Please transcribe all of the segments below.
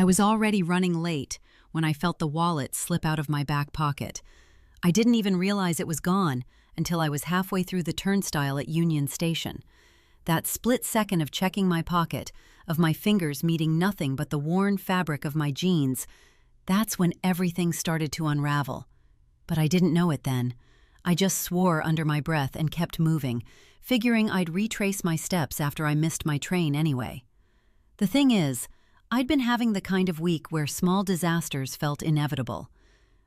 I was already running late when I felt the wallet slip out of my back pocket. I didn't even realize it was gone until I was halfway through the turnstile at Union Station. That split second of checking my pocket, of my fingers meeting nothing but the worn fabric of my jeans, that's when everything started to unravel. But I didn't know it then. I just swore under my breath and kept moving, figuring I'd retrace my steps after I missed my train anyway. The thing is, I'd been having the kind of week where small disasters felt inevitable.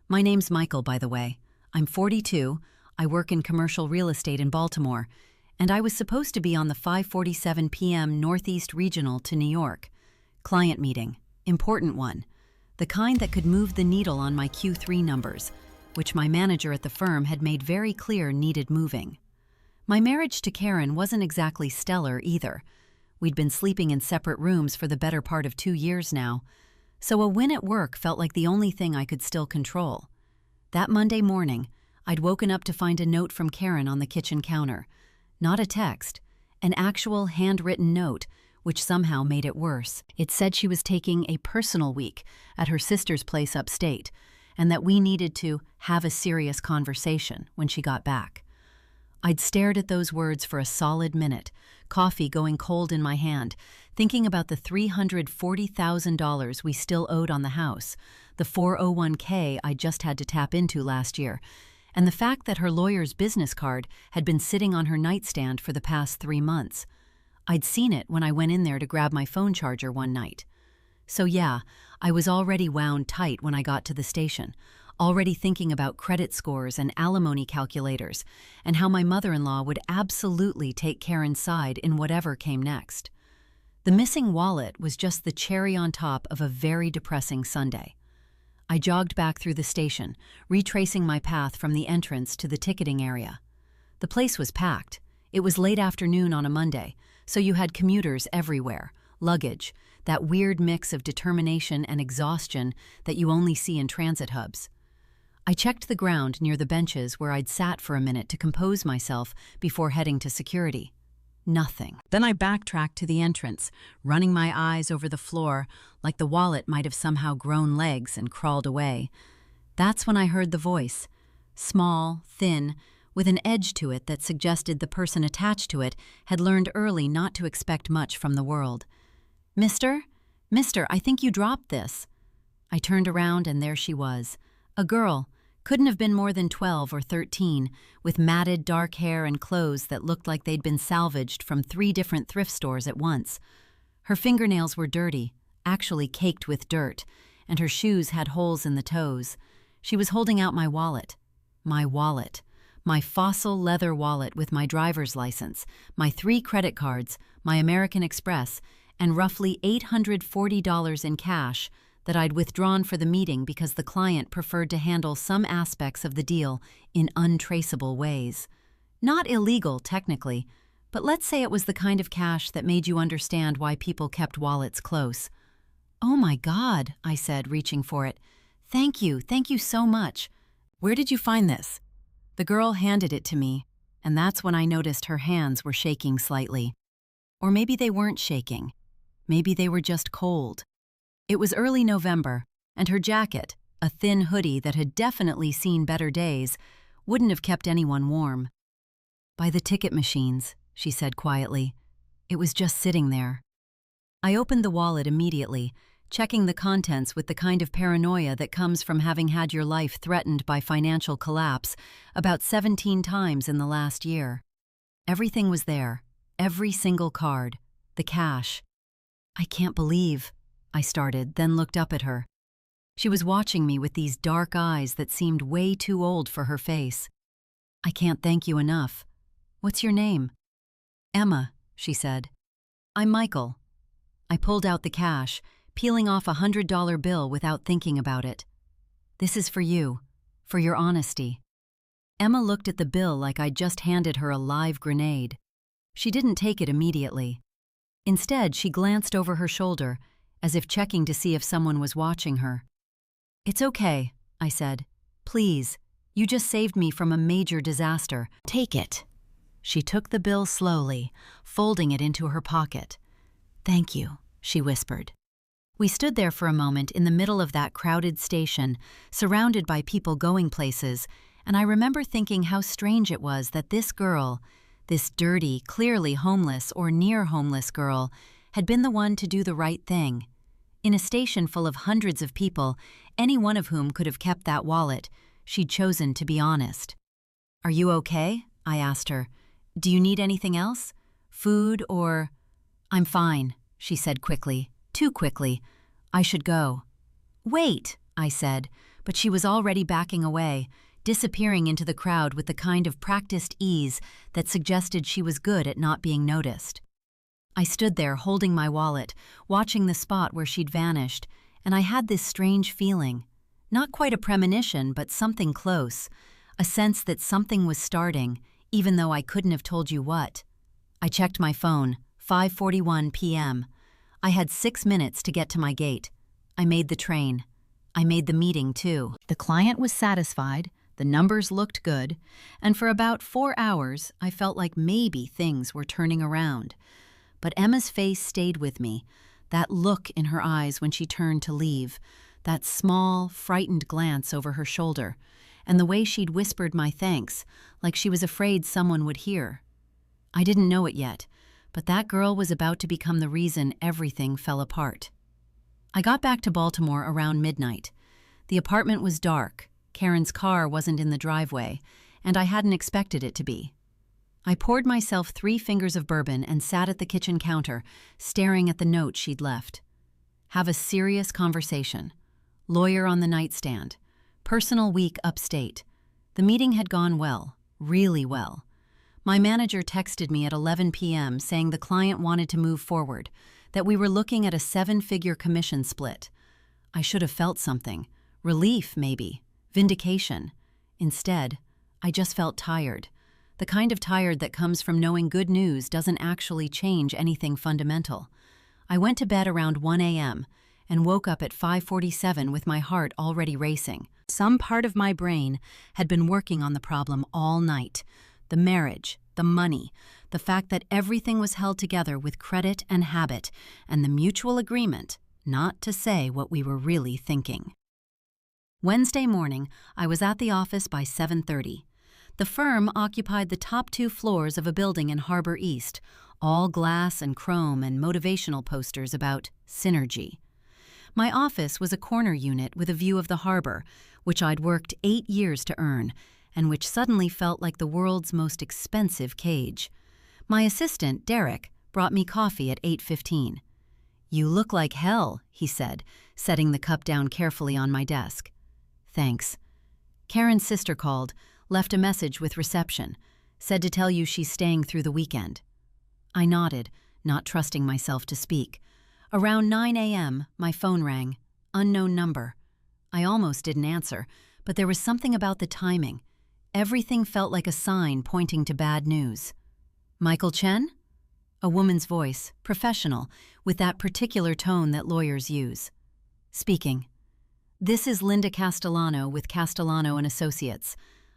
My name's Michael, by the way. I'm 42, I work in commercial real estate in Baltimore, and I was supposed to be on the 5:47 p.m. Northeast Regional to New York. Client meeting, important one. The kind that could move the needle on my Q3 numbers, which my manager at the firm had made very clear needed moving. My marriage to Karen wasn't exactly stellar either. We'd been sleeping in separate rooms for the better part of 2 years now, so a win at work felt like the only thing I could still control. That Monday morning, I'd woken up to find a note from Karen on the kitchen counter. Not a text, an actual handwritten note, which somehow made it worse. It said she was taking a personal week at her sister's place upstate, and that we needed to have a serious conversation when she got back. I'd stared at those words for a solid minute, coffee going cold in my hand, thinking about the $340,000 we still owed on the house, the 401k I just had to tap into last year, and the fact that her lawyer's business card had been sitting on her nightstand for the past 3 months. I'd seen it when I went in there to grab my phone charger one night. So yeah, I was already wound tight when I got to the station, already thinking about credit scores and alimony calculators, and how my mother-in-law would absolutely take Karen's side in whatever came next. The missing wallet was just the cherry on top of a very depressing Sunday. I jogged back through the station, retracing my path from the entrance to the ticketing area. The place was packed. It was late afternoon on a Monday, so you had commuters everywhere, luggage, that weird mix of determination and exhaustion that you only see in transit hubs. I checked the ground near the benches where I'd sat for a minute to compose myself before heading to security. Nothing. Then I backtracked to the entrance, running my eyes over the floor like the wallet might have somehow grown legs and crawled away. That's when I heard the voice, small, thin, with an edge to it that suggested the person attached to it had learned early not to expect much from the world. Mister, I think you dropped this." I turned around and there she was, a girl, couldn't have been more than 12 or 13, with matted dark hair and clothes that looked like they'd been salvaged from 3 different thrift stores at once. Her fingernails were dirty, actually caked with dirt, and her shoes had holes in the toes. She was holding out my wallet. My fossil leather wallet with my driver's license, my 3 credit cards, my American Express, and roughly $840 in cash that I'd withdrawn for the meeting because the client preferred to handle some aspects of the deal in untraceable ways. Not illegal, technically, but let's say it was the kind of cash that made you understand why people kept wallets close. "Oh my God," I said, reaching for it. Thank you so much. Where did you find this?" The girl handed it to me, and that's when I noticed her hands were shaking slightly. Or maybe they weren't shaking. Maybe they were just cold. It was early November, and her jacket, a thin hoodie that had definitely seen better days, wouldn't have kept anyone warm. "By the ticket machines," she said quietly. It was just sitting there. I opened the wallet immediately, checking the contents with the kind of paranoia that comes from having had your life threatened by financial collapse about 17 times in the last year. Everything was there, every single card, the cash. "I can't believe," I started, then looked up at her. She was watching me with these dark eyes that seemed way too old for her face. "I can't thank you enough. What's your name?" "Emma," she said. "I'm Michael." I pulled out the cash, peeling off a $100 bill without thinking about it. "This is for you, for your honesty." Emma looked at the bill like I'd just handed her a live grenade. She didn't take it immediately. Instead, she glanced over her shoulder, as if checking to see if someone was watching her. "It's okay," I said. "Please, you just saved me from a major disaster. Take it." She took the bill slowly, folding it into her pocket. "Thank you," she whispered. We stood there for a moment in the middle of that crowded station, surrounded by people going places, and I remember thinking how strange it was that this girl, this dirty, clearly homeless or near homeless girl, had been the one to do the right thing. In a station full of hundreds of people, any one of whom could have kept that wallet, she'd chosen to be honest. "Are you okay?" I asked her. "Do you need anything else? Food or—" "I'm fine," she said quickly. Too quickly. "I should go." "Wait," I said, but she was already backing away, disappearing into the crowd with the kind of practiced ease that suggested she was good at not being noticed. I stood there holding my wallet, watching the spot where she'd vanished, and I had this strange feeling. Not quite a premonition, but something close. A sense that something was starting, even though I couldn't have told you what. I checked my phone, 5:41 p.m. I had 6 minutes to get to my gate. I made the train. I made the meeting, too. The client was satisfied, the numbers looked good, and for about 4 hours, I felt like maybe things were turning around. But Emma's face stayed with me, that look in her eyes when she turned to leave, that small, frightened glance over her shoulder, and the way she'd whispered my thanks, like she was afraid someone would hear. I didn't know it yet, but that girl was about to become the reason everything fell apart. I got back to Baltimore around midnight. The apartment was dark, Karen's car wasn't in the driveway, and I hadn't expected it to be. I poured myself 3 fingers of bourbon and sat at the kitchen counter, staring at the note she'd left. Have a serious conversation. Lawyer on the nightstand. Personal week upstate. The meeting had gone well, really well. My manager texted me at 11 p.m. saying the client wanted to move forward, that we were looking at a 7-figure commission split. I should have felt something. Relief, maybe. Vindication. Instead, I just felt tired. The kind of tired that comes from knowing good news doesn't actually change anything fundamental. I went to bed around 1 a.m. and woke up at 5:47 with my heart already racing. Some part of my brain had been working on the problem all night. The marriage, the money, the fact that everything was held together with credit and habit, and the mutual agreement not to say what we were really thinking. Wednesday morning, I was at the office by 7:30. The firm occupied the top 2 floors of a building in Harbor East, all glass and chrome and motivational posters about synergy. My office was a corner unit with a view of the harbor, which I'd worked 8 years to earn, and which suddenly felt like the world's most expensive cage. My assistant, Derek, brought me coffee at 8:15. "You look like hell," he said, setting the cup down carefully on my desk. "Thanks." Karen's sister called, left a message with reception, said to tell you she's staying through the weekend. I nodded, not trusting myself to speak. Around 9 a.m., my phone rang. Unknown number. I almost didn't answer, but there was something about the timing. Everything felt like a sign pointing to bad news. "Michael Chen?" A woman's voice, professional, with that particular tone that lawyers use. "Speaking." "This is Linda Castellano with Castellano & Associates.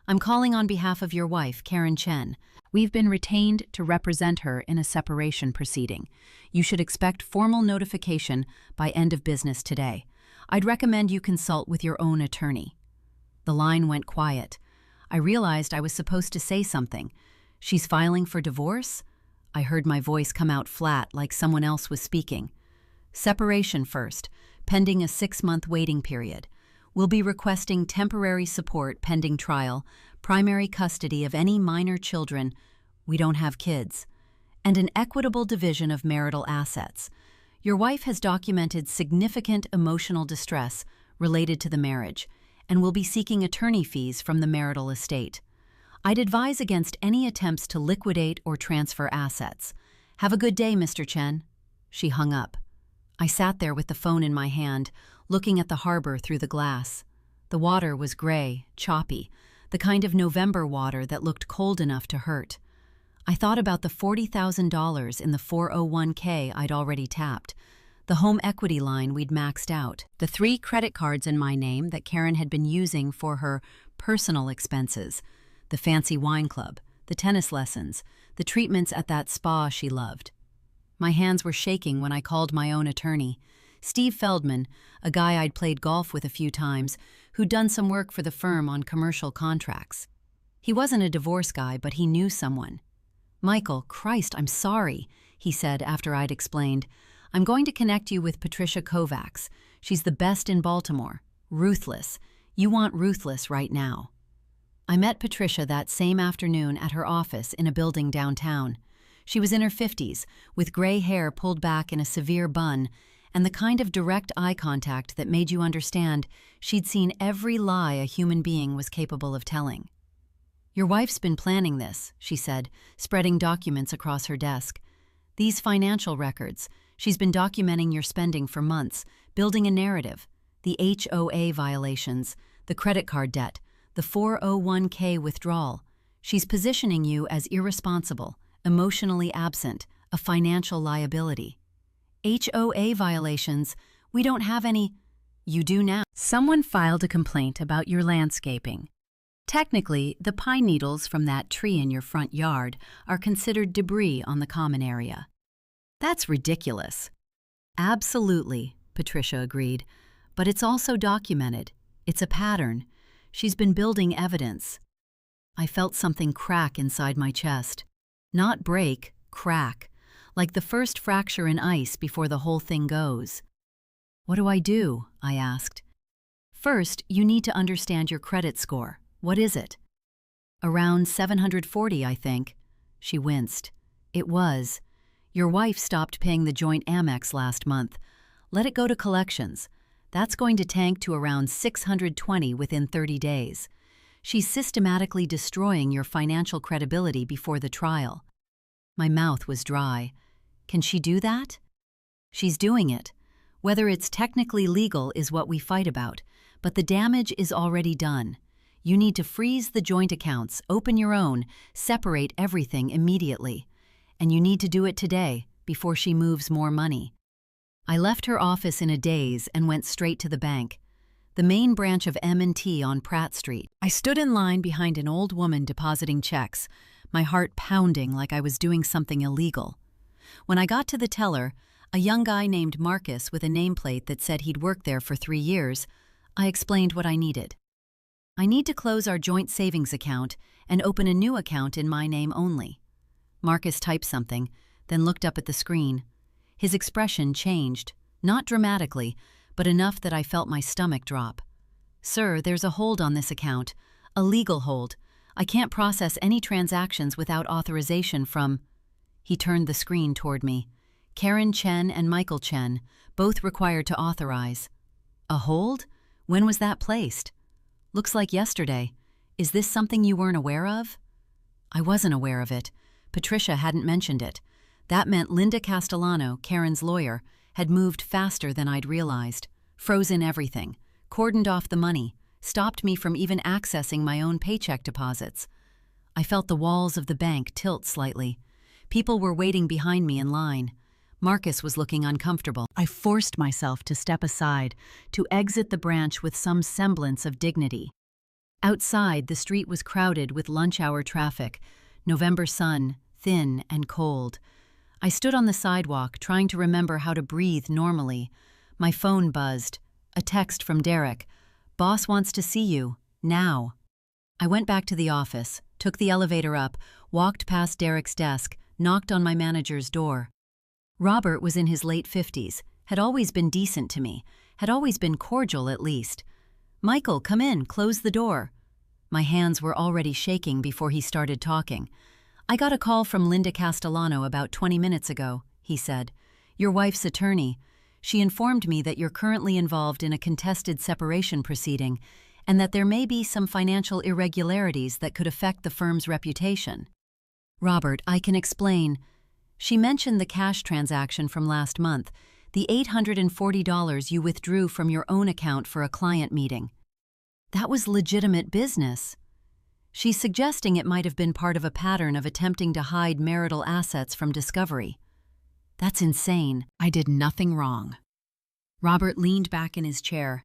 I'm calling on behalf of your wife, Karen Chen. We've been retained to represent her in a separation proceeding. You should expect formal notification by end of business today. I'd recommend you consult with your own attorney." The line went quiet. I realized I was supposed to say something. "She's filing for divorce?" I heard my voice come out flat, like someone else was speaking. "Separation first, pending a 6-month waiting period. We'll be requesting temporary support pending trial, primary custody of any minor children— we don't have kids— and an equitable division of marital assets. Your wife has documented significant emotional distress related to the marriage and will be seeking attorney fees from the marital estate. I'd advise against any attempts to liquidate or transfer assets. Have a good day, Mr. Chen." She hung up. I sat there with the phone in my hand, looking at the harbor through the glass. The water was gray, choppy, the kind of November water that looked cold enough to hurt. I thought about the $40,000 in the 401k I'd already tapped, the home equity line we'd maxed out, the 3 credit cards in my name that Karen had been using for her personal expenses, the fancy wine club, the tennis lessons, the treatments at that spa she loved. My hands were shaking when I called my own attorney. Steve Feldman, a guy I'd played golf with a few times, who'd done some work for the firm on commercial contracts. He wasn't a divorce guy, but he knew someone. "Michael, Christ, I'm sorry," he said after I'd explained. "I'm going to connect you with Patricia Kovacs. She's the best in Baltimore. Ruthless. You want ruthless right now." I met Patricia that same afternoon at her office in a building downtown. She was in her 50s, with gray hair pulled back in a severe bun, and the kind of direct eye contact that made you understand she'd seen every lie a human being was capable of telling. "Your wife's been planning this," she said, spreading documents across her desk. "These financial records, she's been documenting your spending for months, building a narrative. The HOA violations, the credit card debt, the 401k withdrawal. She's positioning you as irresponsible, emotionally absent, a financial liability." "HOA violations? We don't have any." "You do now. Someone filed a complaint about your landscaping. Technically, the pine needles from that tree in your front yard are considered debris on the common area." "That's ridiculous." "Absolutely," Patricia agreed. "But it's also documented. It's a pattern. She's been building evidence." I felt something crack inside my chest. Not break, crack, like the first fracture in ice before the whole thing goes. "What do I do?" I asked. "First, you need to understand your credit score. What is it?" "Around 740, I think." She winced. "It was. Your wife stopped paying the joint Amex last month. Let it go to collections. That's going to tank to around 620 within 30 days. She's systematically destroying your financial credibility before the trial." My mouth was dry. "Can she do that?" "She's doing it. Whether it's technically legal is what we fight about, but the damage is already done. You need to freeze the joint accounts, open your own, separate everything immediately. And you need to do it today, before she moves more money." I left her office in a daze and went straight to the bank, the main branch of M&T on Pratt Street. I stood in line behind an old woman depositing checks, my heart pounding like I was doing something illegal. When I got to the teller, a young guy named Marcus with a nameplate that said he'd worked there for 3 years, I explained what I needed. "I need to close our joint savings account and open a new account in my name only." Marcus typed something, then looked up at the screen. His expression changed, not dramatically, but enough that I felt my stomach drop. "Sir, there's a hold on this account, a legal hold. I can't process any transactions without authorization from—" He turned the screen toward me. "Karen Chen and Michael Chen, both required to authorize." "A hold? When was that placed?" "Looks like yesterday. Is this something you weren't aware of?" I wasn't aware of it. Patricia hadn't mentioned it. That meant Linda Castellano, Karen's lawyer, had moved faster than I'd realized, frozen everything, cordoned off the money, stopped me from even accessing my own paycheck deposits. I felt the walls of the bank tilt slightly. People were waiting behind me in line. Marcus was looking uncomfortable. I forced myself to step aside, to exit the branch with some semblance of dignity. Outside, the street was crowded with lunch-hour traffic, November sun, thin and cold. I stood on the sidewalk, trying to remember how to breathe normally. My phone buzzed. A text from Derek. "Boss wants to see you. Now." I went back to the office, took the elevator up, walked past Derek's desk, knocked on my manager's door. Robert was in his late 50s, had always been decent to me, had always been cordial at least. "Michael, come in, close the door." My hands were already shaking before he started talking. "I got a call from Linda Castellano about 20 minutes ago," he said. "Your wife's attorney. She informed me that you're currently involved in a contested separation proceeding and that there may be some financial irregularities that could affect the firm's reputation." "Robert, I can explain." She mentioned the cash transaction from last month, the $840 you withdrew from your own account for a client meeting. That was legitimate business. She's suggesting it might have been part of a pattern of attempting to hide marital assets from discovery. That's insane. I did nothing wrong. Robert leaned back in his chair.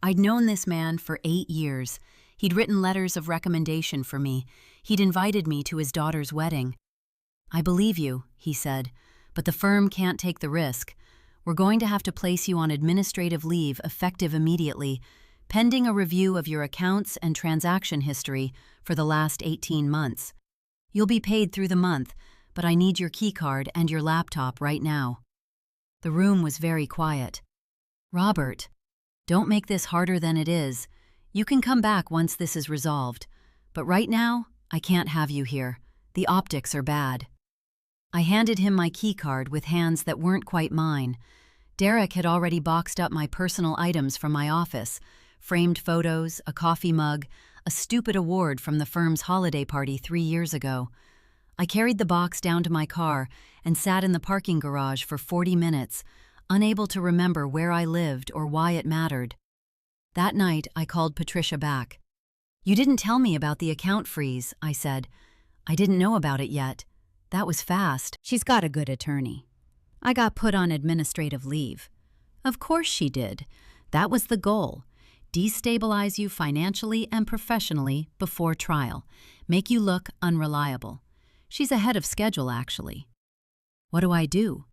I'd known this man for 8 years. He'd written letters of recommendation for me. He'd invited me to his daughter's wedding. "I believe you," he said, "but the firm can't take the risk. We're going to have to place you on administrative leave effective immediately, pending a review of your accounts and transaction history for the last 18 months. You'll be paid through the month, but I need your keycard and your laptop right now." The room was very quiet. "Robert, don't make this harder than it is. You can come back once this is resolved. But right now, I can't have you here. The optics are bad." I handed him my keycard with hands that weren't quite mine. Derek had already boxed up my personal items from my office: framed photos, a coffee mug, a stupid award from the firm's holiday party 3 years ago. I carried the box down to my car and sat in the parking garage for 40 minutes, unable to remember where I lived or why it mattered. That night, I called Patricia back. "You didn't tell me about the account freeze," I said. "I didn't know about it yet. That was fast." "She's got a good attorney. I got put on administrative leave." "Of course she did. That was the goal. Destabilize you financially and professionally before trial. Make you look unreliable. She's ahead of schedule, actually." "What do I do?"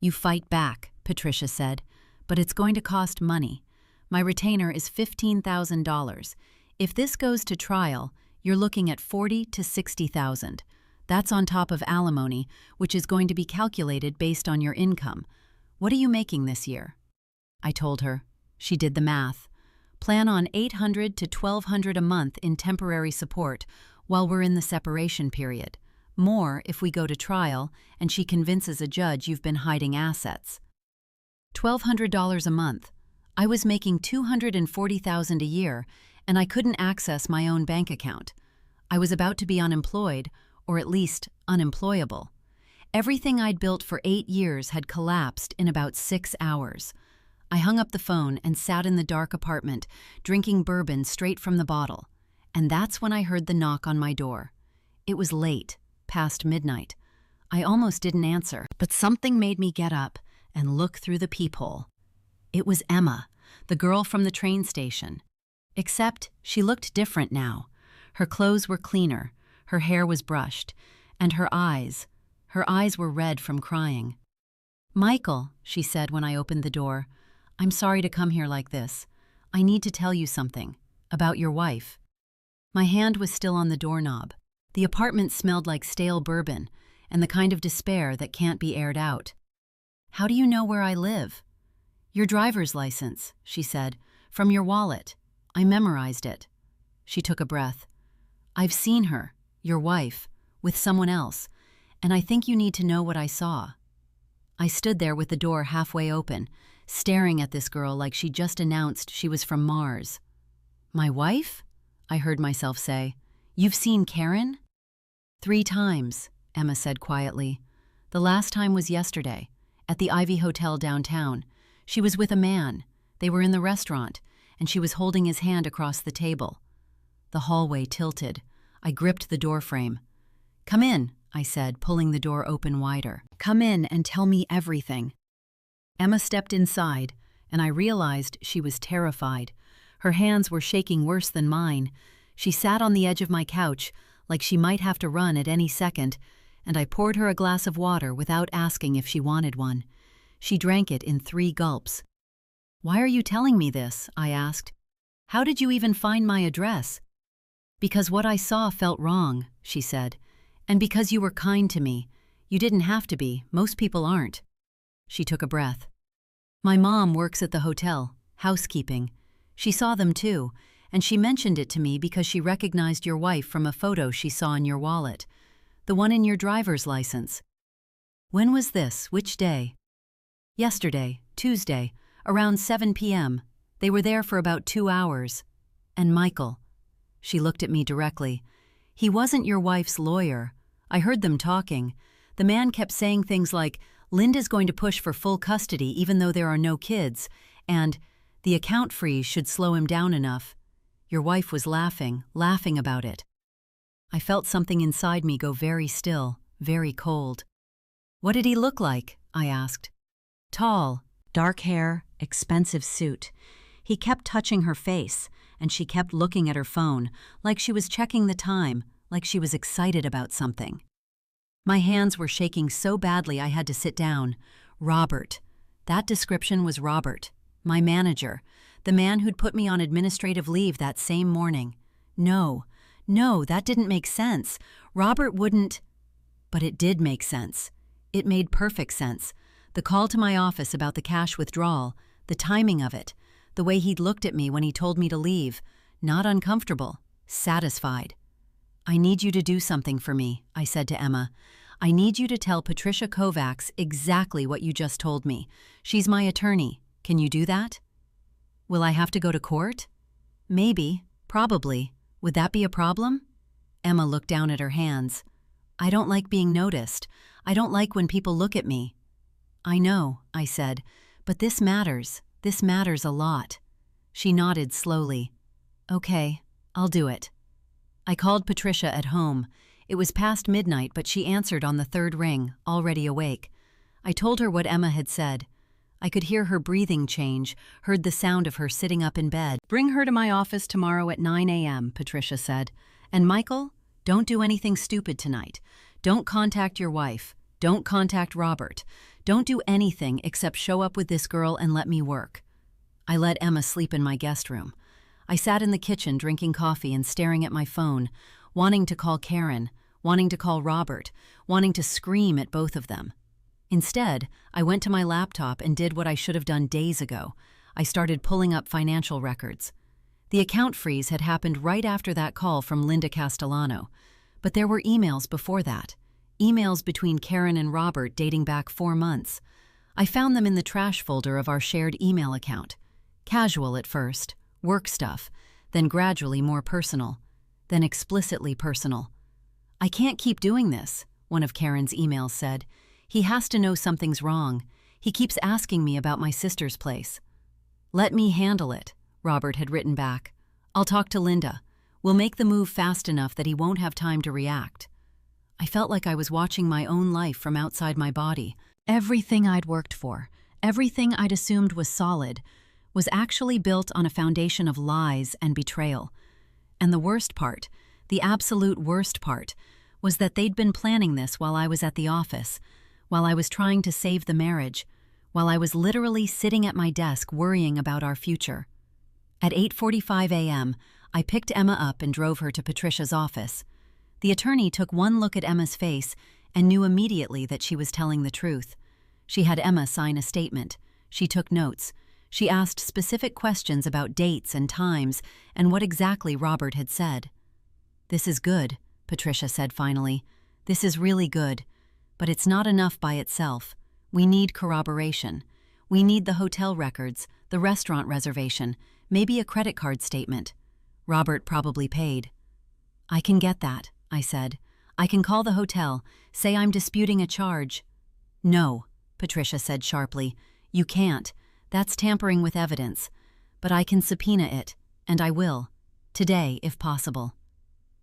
"You fight back," Patricia said, "but it's going to cost money. My retainer is $15,000. If this goes to trial, you're looking at $40,000 to $60,000. That's on top of alimony, which is going to be calculated based on your income. What are you making this year?" I told her. She did the math. "Plan on $800 to $1,200 a month in temporary support while we're in the separation period. More if we go to trial and she convinces a judge you've been hiding assets." $1,200 a month. I was making $240,000 a year, and I couldn't access my own bank account. I was about to be unemployed, or at least unemployable. Everything I'd built for 8 years had collapsed in about 6 hours. I hung up the phone and sat in the dark apartment, drinking bourbon straight from the bottle. And that's when I heard the knock on my door. It was late, past midnight. I almost didn't answer, but something made me get up and look through the peephole. It was Emma, the girl from the train station. Except she looked different now. Her clothes were cleaner, her hair was brushed, and her eyes were red from crying. "Michael," she said when I opened the door, "I'm sorry to come here like this. I need to tell you something about your wife." My hand was still on the doorknob. The apartment smelled like stale bourbon and the kind of despair that can't be aired out. "How do you know where I live?" "Your driver's license," she said, "from your wallet. I memorized it." She took a breath. "I've seen her, your wife, with someone else, and I think you need to know what I saw." I stood there with the door halfway open, staring at this girl like she just announced she was from Mars. "My wife?" I heard myself say. "You've seen Karen?" "3 times, Emma said quietly. "The last time was yesterday, at the Ivy Hotel downtown. She was with a man. They were in the restaurant, and she was holding his hand across the table." The hallway tilted. I gripped the doorframe. "Come in," I said, pulling the door open wider. "Come in and tell me everything." Emma stepped inside, and I realized she was terrified. Her hands were shaking worse than mine. She sat on the edge of my couch, like she might have to run at any second, and I poured her a glass of water without asking if she wanted one. She drank it in 3 gulps. "Why are you telling me this?" I asked. "How did you even find my address?" "Because what I saw felt wrong," she said. "And because you were kind to me. You didn't have to be. Most people aren't." She took a breath. "My mom works at the hotel, housekeeping. She saw them too, and she mentioned it to me because she recognized your wife from a photo she saw in your wallet. The one in your driver's license." "When was this? Which day?" "Yesterday, Tuesday, around 7 p.m. They were there for about 2 hours. And Michael." She looked at me directly. "He wasn't your wife's lawyer. I heard them talking. The man kept saying things like, 'Linda's going to push for full custody even though there are no kids,' and 'the account freeze should slow him down enough.' Your wife was laughing about it." I felt something inside me go very still, very cold. "What did he look like?" I asked. "Tall, dark hair, expensive suit." He kept touching her face, and she kept looking at her phone, like she was checking the time, like she was excited about something. My hands were shaking so badly I had to sit down. "Robert, That description was Robert, my manager, the man who'd put me on administrative leave that same morning. No, that didn't make sense. Robert wouldn't. But it did make sense. It made perfect sense. The call to my office about the cash withdrawal, the timing of it, the way he'd looked at me when he told me to leave. Not uncomfortable, satisfied. "I need you to do something for me," I said to Emma. "I need you to tell Patricia Kovacs exactly what you just told me. She's my attorney. Can you do that?" "Will I have to go to court?" "Maybe, probably. Would that be a problem?" Emma looked down at her hands. "I don't like being noticed. I don't like when people look at me." "I know," I said, "but this matters. This matters a lot." She nodded slowly. "Okay, I'll do it." I called Patricia at home. It was past midnight, but she answered on the third ring, already awake. I told her what Emma had said. I could hear her breathing change, heard the sound of her sitting up in bed. "Bring her to my office tomorrow at 9 a.m., Patricia said. "And Michael, don't do anything stupid tonight. Don't contact your wife. Don't contact Robert. Don't do anything except show up with this girl and let me work." I let Emma sleep in my guest room. I sat in the kitchen drinking coffee and staring at my phone, wanting to call Karen, wanting to call Robert, wanting to scream at both of them. Instead, I went to my laptop and did what I should have done days ago. I started pulling up financial records. The account freeze had happened right after that call from Linda Castellano. But there were emails before that. Emails between Karen and Robert dating back 4 months. I found them in the trash folder of our shared email account. Casual at first, work stuff, then gradually more personal, then explicitly personal. "I can't keep doing this," one of Karen's emails said. "He has to know something's wrong. He keeps asking me about my sister's place." "Let me handle it," Robert had written back. "I'll talk to Linda. We'll make the move fast enough that he won't have time to react." I felt like I was watching my own life from outside my body. Everything I'd worked for, everything I'd assumed was solid, was actually built on a foundation of lies and betrayal. And the worst part, the absolute worst part, was that they'd been planning this while I was at the office, while I was trying to save the marriage, while I was literally sitting at my desk worrying about our future. At 8:45 a.m., I picked Emma up and drove her to Patricia's office. The attorney took one look at Emma's face and knew immediately that she was telling the truth. She had Emma sign a statement. She took notes. She asked specific questions about dates and times and what exactly Robert had said. "This is good," Patricia said finally. "This is really good. But it's not enough by itself. We need corroboration. We need the hotel records, the restaurant reservation, maybe a credit card statement. Robert probably paid." "I can get that," I said. "I can call the hotel, say I'm disputing a charge." "No," Patricia said sharply. "You can't. That's tampering with evidence. But I can subpoena it, and I will. Today, if possible."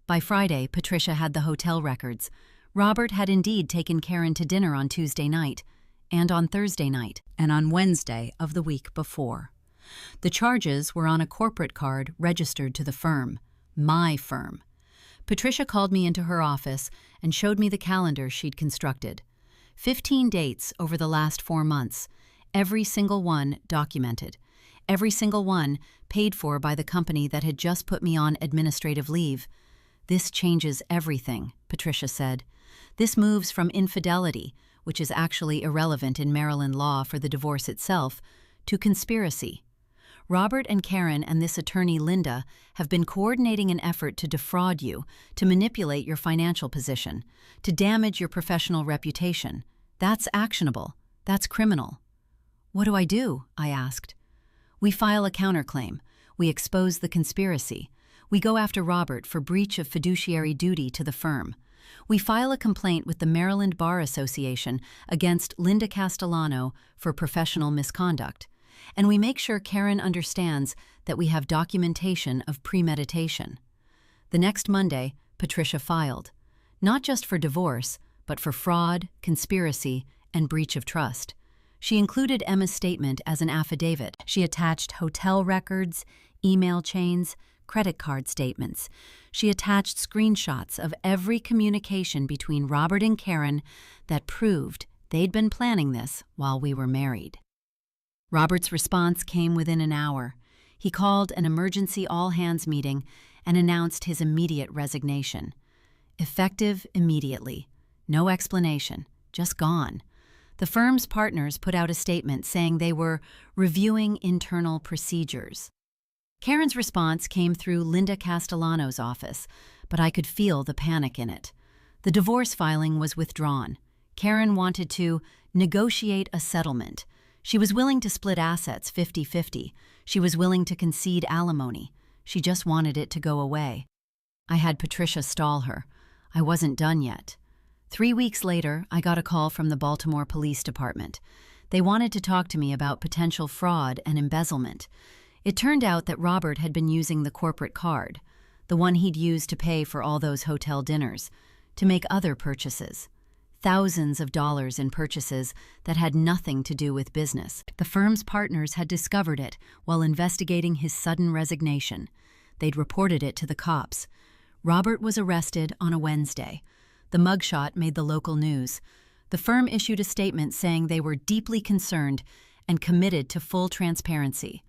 By Friday, Patricia had the hotel records. Robert had indeed taken Karen to dinner on Tuesday night, and on Thursday night, and on Wednesday of the week before. The charges were on a corporate card registered to the firm, my firm. Patricia called me into her office and showed me the calendar she'd constructed. 15 dates over the last 4 months, every single one documented, every single one paid for by the company that had just put me on administrative leave. "This changes everything," Patricia said. "This moves from infidelity, which is actually irrelevant in Maryland law for the divorce itself, to conspiracy. Robert and Karen and this attorney Linda have been coordinating an effort to defraud you, to manipulate your financial position, to damage your professional reputation. That's actionable. That's criminal." "What do I do?" I asked. "We file a counterclaim. We expose the conspiracy. We go after Robert for breach of fiduciary duty to the firm. We file a complaint with the Maryland Bar Association against Linda Castellano for professional misconduct. And we make sure Karen understands that we have documentation of premeditation." The next Monday, Patricia filed, not just for divorce, but for fraud, conspiracy, and breach of trust. She included Emma's statement as an affidavit. She attached hotel records, email chains, credit card statements. She attached screenshots of every communication between Robert and Karen that proved they'd been planning this while we were married. Robert's response came within an hour. He called an emergency all-hands meeting and announced his immediate resignation. Effective immediately. No explanation. Just gone. The firm's partners put out a statement saying they were reviewing internal procedures. Karen's response came through Linda Castellano's office, but I could feel the panic in it. The divorce filing was withdrawn. Karen wanted to negotiate a settlement. She was willing to split assets 50-50. She was willing to concede alimony. She just wanted it to go away. I had Patricia stall her. I wasn't done yet. 3 weeks later, I got a call from the Baltimore Police Department. They wanted to talk to me about potential fraud and embezzlement. It turned out that Robert had been using the corporate card, the one he'd used to pay for all those hotel dinners, to make other purchases. Thousands of dollars in purchases that had nothing to do with business. The firm's partners had discovered it while investigating his sudden resignation. They'd reported it to the cops. Robert was arrested on a Wednesday. The mugshot made the local news. The firm issued a statement saying they were deeply concerned and committed to full transparency.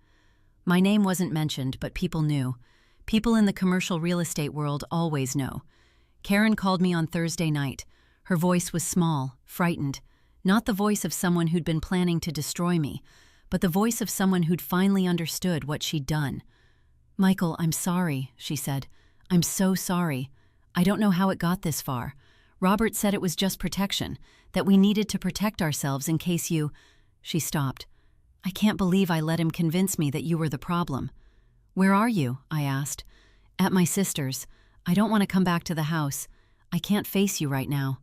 My name wasn't mentioned, but people knew. People in the commercial real estate world always know. Karen called me on Thursday night. Her voice was small, frightened. Not the voice of someone who'd been planning to destroy me, but the voice of someone who'd finally understood what she'd done. "Michael, I'm sorry," she said. "I'm so sorry. I don't know how it got this far. Robert said it was just protection, that we needed to protect ourselves in case you—" She stopped. "I can't believe I let him convince me that you were the problem." "Where are you?" I asked. "At my sister's. I don't want to come back to the house. I can't face you right now."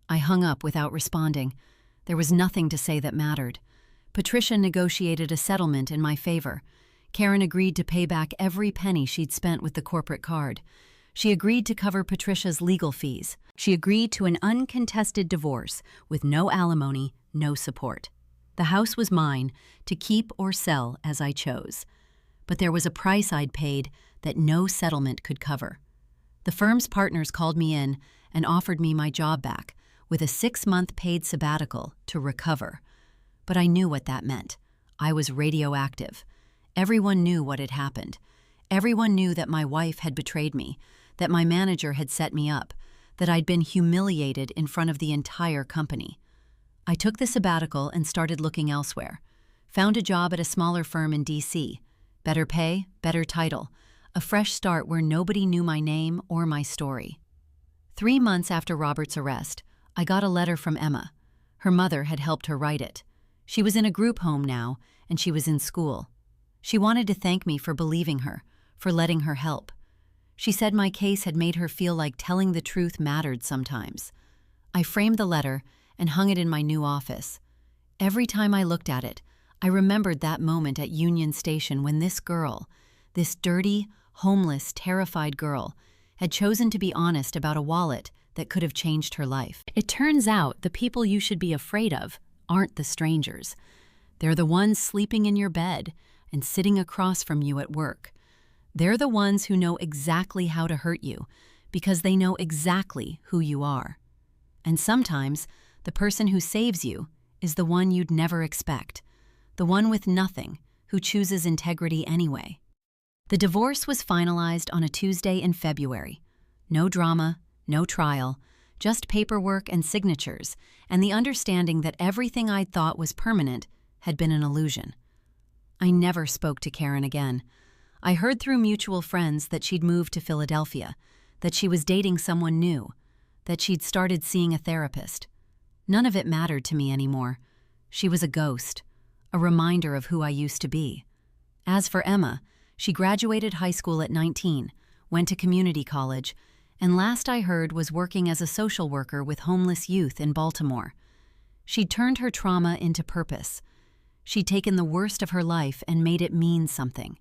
I hung up without responding. There was nothing to say that mattered. Patricia negotiated a settlement in my favor. Karen agreed to pay back every penny she'd spent with the corporate card. She agreed to cover Patricia's legal fees. She agreed to an uncontested divorce with no alimony, no support. The house was mine, to keep or sell as I chose. But there was a price I'd paid that no settlement could cover. The firm's partners called me in and offered me my job back, with a 6-month paid sabbatical to recover. But I knew what that meant. I was radioactive. Everyone knew what had happened. Everyone knew that my wife had betrayed me, that my manager had set me up, that I'd been humiliated in front of the entire company. I took the sabbatical and started looking elsewhere. Found a job at a smaller firm in D.C. Better pay, better title. A fresh start where nobody knew my name or my story. 3 months after Robert's arrest, I got a letter from Emma. Her mother had helped her write it. She was in a group home now, and she was in school. She wanted to thank me for believing her, for letting her help. She said my case had made her feel like telling the truth mattered sometimes. I framed the letter and hung it in my new office. Every time I looked at it, I remembered that moment at Union Station when this girl, this dirty, homeless, terrified girl, had chosen to be honest about a wallet that could have changed her life. It turns out the people you should be afraid of aren't the strangers. They're the ones sleeping in your bed and sitting across from you at work. They're the ones who know exactly how to hurt you because they know exactly who you are. And sometimes the person who saves you is the one you'd never expect, the one with nothing who chooses integrity anyway. The divorce was finalized on a Tuesday in February. No drama, no trial, just paperwork and signatures, and the understanding that everything I'd thought was permanent had been an illusion. I never spoke to Karen again. I heard through mutual friends that she'd moved to Philadelphia, that she was dating someone new, that she'd started seeing a therapist. None of it mattered to me anymore. She was a ghost, a reminder of who I used to be. As for Emma, she graduated high school at 19, went to community college, and last I heard was working as a social worker with homeless youth in Baltimore. She'd turned her trauma into purpose. She'd taken the worst of her life and made it mean something.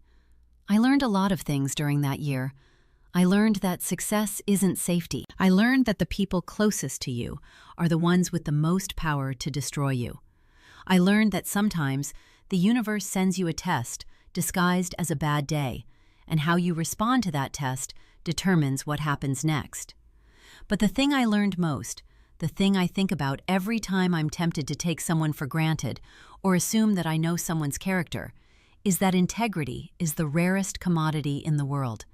I learned a lot of things during that year. I learned that success isn't safety. I learned that the people closest to you are the ones with the most power to destroy you. I learned that sometimes the universe sends you a test disguised as a bad day, and how you respond to that test determines what happens next. But the thing I learned most, the thing I think about every time I'm tempted to take someone for granted or assume that I know someone's character, is that integrity is the rarest commodity in the world.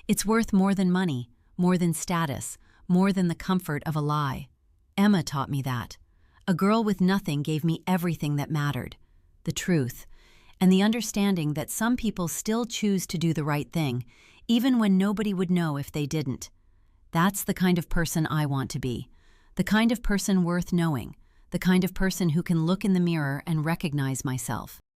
It's worth more than money, more than status, more than the comfort of a lie. Emma taught me that. A girl with nothing gave me everything that mattered: the truth, and the understanding that some people still choose to do the right thing, even when nobody would know if they didn't. That's the kind of person I want to be. The kind of person worth knowing. The kind of person who can look in the mirror and recognize myself.